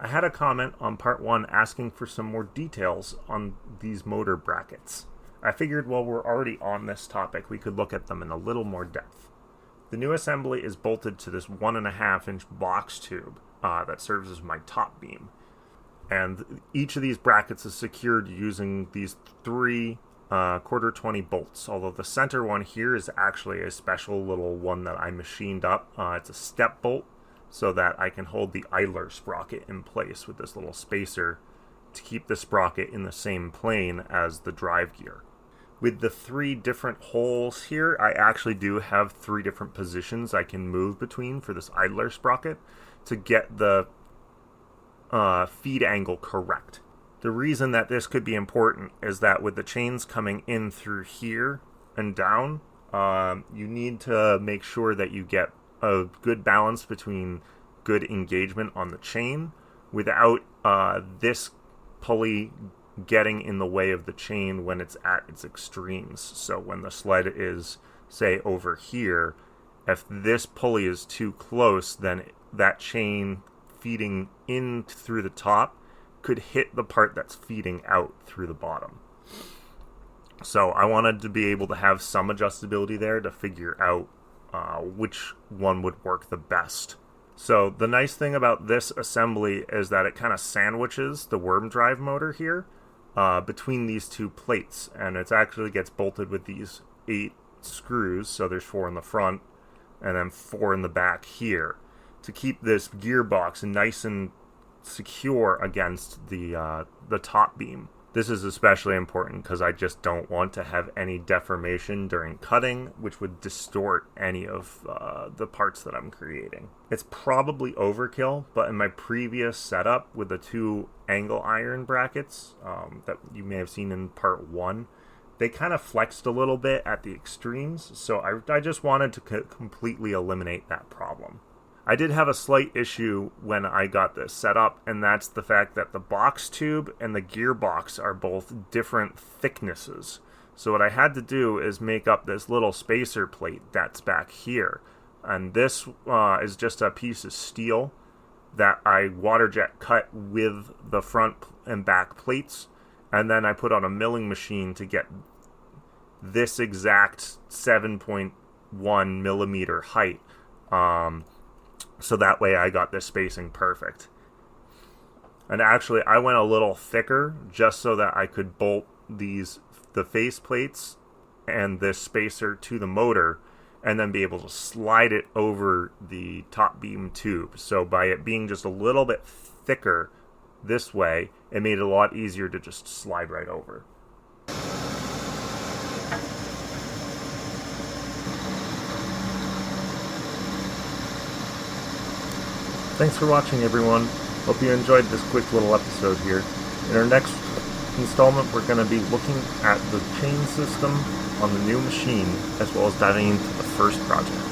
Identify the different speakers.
Speaker 1: I had a comment on part 1 asking for some more details on these motor brackets. I figured while we're already on this topic, we could look at them in a little more depth. The new assembly is bolted to this 1.5-inch box tube that serves as my top beam. And each of these brackets is secured using these 3 quarter 20 bolts, although the center one here is actually a special little one that I machined up. It's a step bolt so that I can hold the idler sprocket in place with this little spacer to keep the sprocket in the same plane as the drive gear. With the 3 different holes here, I actually do have 3 different positions I can move between for this idler sprocket to get the feed angle correct. The reason that this could be important is that with the chains coming in through here and down, you need to make sure that you get a good balance between good engagement on the chain without this pulley getting in the way of the chain when it's at its extremes. So when the sled is, say, over here, if this pulley is too close, then that chain feeding in through the top could hit the part that's feeding out through the bottom. So I wanted to be able to have some adjustability there to figure out which one would work the best. So the nice thing about this assembly is that it kind of sandwiches the worm drive motor here between these 2 plates, and it actually gets bolted with these 8 screws. So there's 4 in the front and then 4 in the back here to keep this gearbox nice and secure against the top beam. This is especially important because I just don't want to have any deformation during cutting, which would distort any of the parts that I'm creating. It's probably overkill, but in my previous setup with the 2 angle iron brackets that you may have seen in part 1, they kind of flexed a little bit at the extremes, so I just wanted to completely eliminate that problem. I did have a slight issue when I got this set up, and that's the fact that the box tube and the gearbox are both different thicknesses. So what I had to do is make up this little spacer plate that's back here. And this is just a piece of steel that I water jet cut with the front and back plates. And then I put on a milling machine to get this exact 7.1 millimeter height. So that way I got this spacing perfect. And actually I went a little thicker just so that I could bolt the face plates and this spacer to the motor and then be able to slide it over the top beam tube. So by it being just a little bit thicker this way, it made it a lot easier to just slide right over. Thanks for watching, everyone. Hope you enjoyed this quick little episode here. In our next installment, we're going to be looking at the chain system on the new machine, as well as diving into the first project.